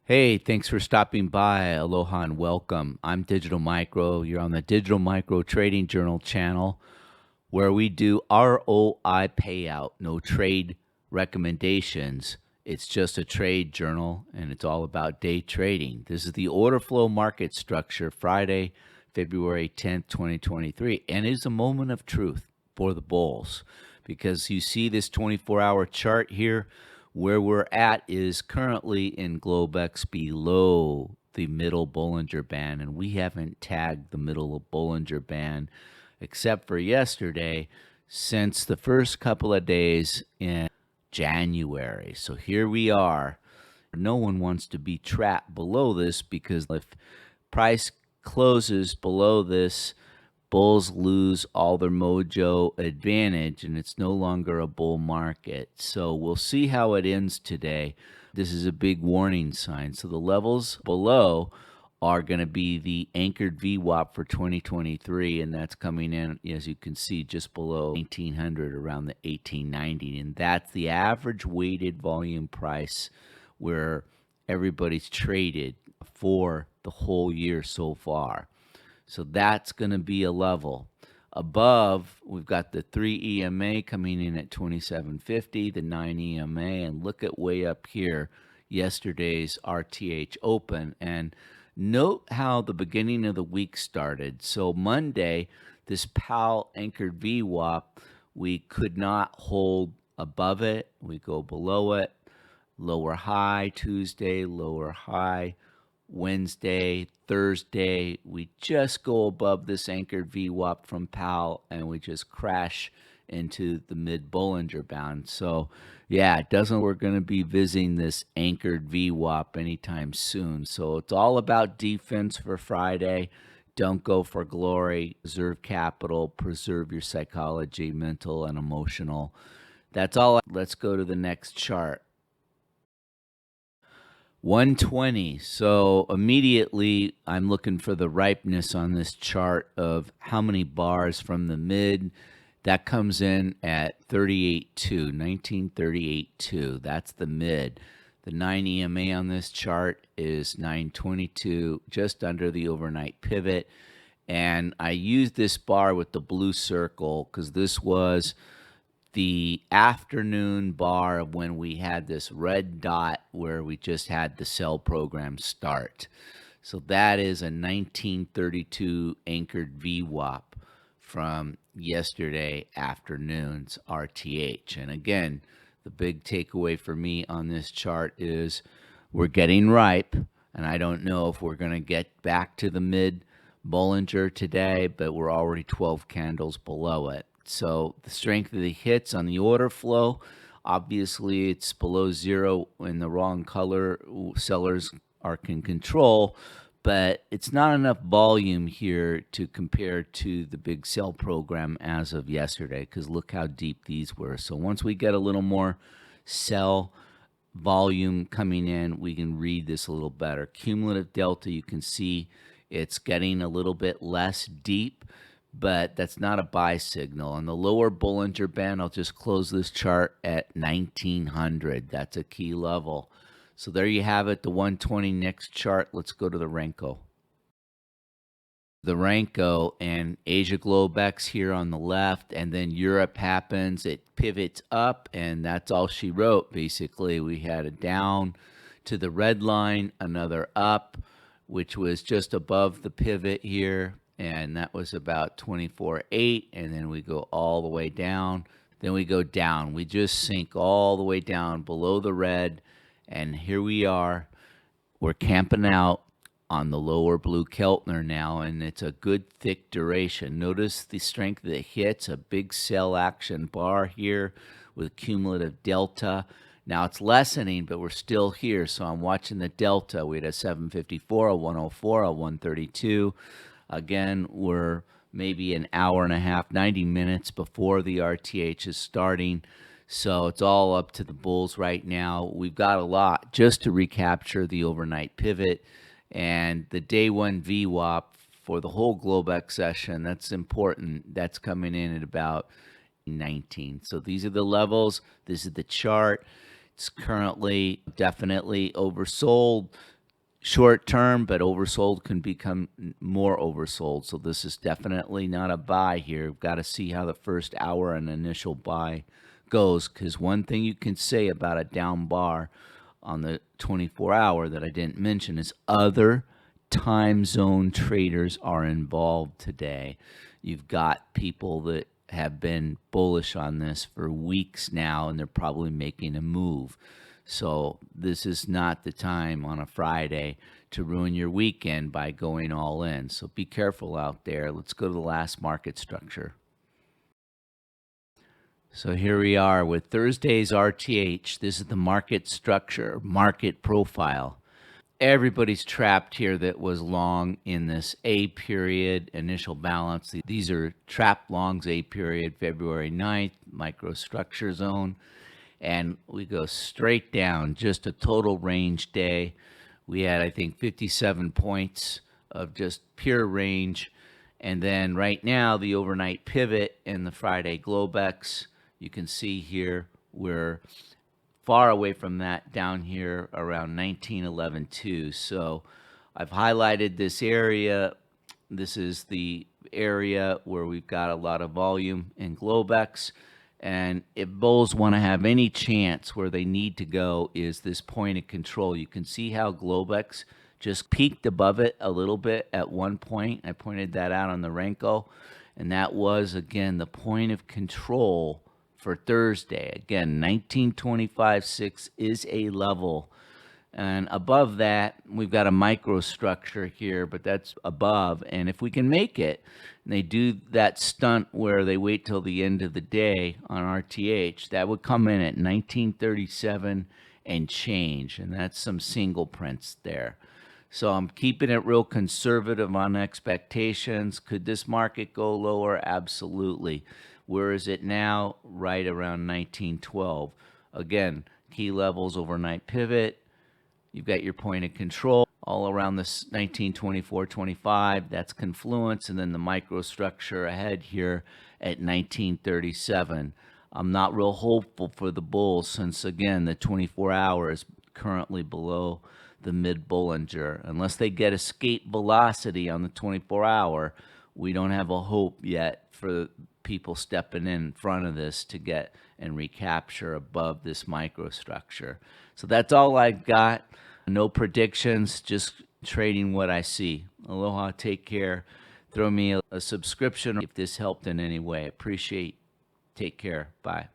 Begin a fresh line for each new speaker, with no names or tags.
Hey, thanks for stopping by. Aloha and welcome. I'm Digital Micro. You're on the Digital Micro Trading Journal channel where we do ROI payout, no trade recommendations. It's just a trade journal and it's all about day trading. This is the order flow market structure, Friday, February 10th, 2023. And it is a moment of truth for the bulls because you see this 24-hour chart here. Where we're at is currently in Globex below the middle Bollinger Band, and we haven't tagged the middle of Bollinger Band except for yesterday since the first couple of days in January. So here we are. No one wants to be trapped below this because if price closes below this, bulls lose all their mojo advantage and it's no longer a bull market. So we'll see how it ends today. This is a big warning sign. So the levels below are going to be the anchored VWAP for 2023, and that's coming in, as you can see, just below 1800, around the 1890, and that's the average weighted volume price where everybody's traded for the whole year so far. So that's going to be a level. Above, we've got the 3 EMA coming in at 2750, the 9 EMA, and look at way up here, yesterday's RTH open. And note how the beginning of the week started. So Monday, this PAL anchored VWAP, we could not hold above it. We go below it. Lower high Tuesday, lower high Wednesday, Thursday, we just go above this anchored VWAP from PAL and we just crash into the mid Bollinger Band. So yeah, it doesn't, we're going to be visiting this anchored VWAP anytime soon. So it's all about defense for Friday. Don't go for glory, preserve capital, preserve your psychology, mental and emotional. That's all. Let's go to the next chart. 120. So immediately I'm looking for the ripeness on this chart of how many bars from the mid. That comes in at 38.2, 1938.2. That's the mid. The 9 EMA on this chart is 922, just under the overnight pivot. And I used this bar with the blue circle because this was the afternoon bar of when we had this red dot where we just had the sell program start. So that is a 1932 anchored VWAP from yesterday afternoon's RTH. And again, the big takeaway for me on this chart is we're getting ripe, and I don't know if we're going to get back to the mid Bollinger today, but we're already 12 candles below it. So the strength of the hits on the order flow, obviously it's below zero in the wrong color. Sellers can control, but it's not enough volume here to compare to the big sell program as of yesterday, because look how deep these were. So once we get a little more sell volume coming in, we can read this a little better. Cumulative delta, you can see it's getting a little bit less deep, but that's not a buy signal. On the lower Bollinger Band, I'll just close this chart at 1900. That's a key level. So there you have it, the 120. Next chart, let's go to the Renko. The Renko and Asia Globex here on the left, and then Europe happens. It pivots up, and that's all she wrote. Basically, we had a down to the red line, another up, which was just above the pivot here, and that was about 24.8, and then we go all the way down. Then we go down. We just sink all the way down below the red, and here we are. We're camping out on the lower blue Keltner now, and it's a good thick duration. Notice the strength of the hits, a big sell action bar here with cumulative delta. Now it's lessening, but we're still here. So I'm watching the delta. We had a 754, a 104, a 132. Again, we're maybe an hour and a half, 90 minutes before the RTH is starting. So it's all up to the bulls right now. We've got a lot just to recapture the overnight pivot and the day one VWAP for the whole Globex session. That's important. That's coming in at about 19. So these are the levels. This is the chart. It's currently definitely oversold. short term, but oversold can become more oversold. So this is definitely not a buy here. We've got to see how the first hour and initial buy goes, because one thing you can say about a down bar on the 24-hour that I didn't mention is other time zone traders are involved today. You've got people that have been bullish on this for weeks now, and they're probably making a move. So this is not the time on a Friday to ruin your weekend by going all in. So be careful out there. Let's go to the last market structure. So here we are with Thursday's RTH. This is the market structure, market profile. Everybody's trapped here that was long in this A period initial balance. These are trap longs, A period, February 9th, microstructure zone. And we go straight down, just a total range day. We had, I think, 57 points of just pure range. And then right now, the overnight pivot and the Friday Globex, you can see here, we're far away from that down here around 1911.2. So I've highlighted this area. This is the area where we've got a lot of volume in Globex. And if bulls want to have any chance, where they need to go is this point of control. You can see how Globex just peaked above it a little bit at one point. I pointed that out on the Renko. And that was, again, the point of control for Thursday. Again, 1925.6 is a level. And above that, we've got a microstructure here, but that's above. And if we can make it, and they do that stunt where they wait till the end of the day on RTH, that would come in at 1937 and change. And that's some single prints there. So I'm keeping it real conservative on expectations. Could this market go lower? Absolutely. Where is it now? Right around 1912. Again, key levels, overnight pivot. You've got your point of control all around this 1924-25. That's confluence, and then the microstructure ahead here at 1937. I'm not real hopeful for the bulls since, again, the 24-hour is currently below the mid-Bollinger. Unless they get escape velocity on the 24-hour, we don't have a hope yet for people stepping in front of this to get and recapture above this microstructure. So that's all I've got. No predictions, just trading what I see. Aloha, take care. Throw me a subscription if this helped in any way. Appreciate. Take care. Bye.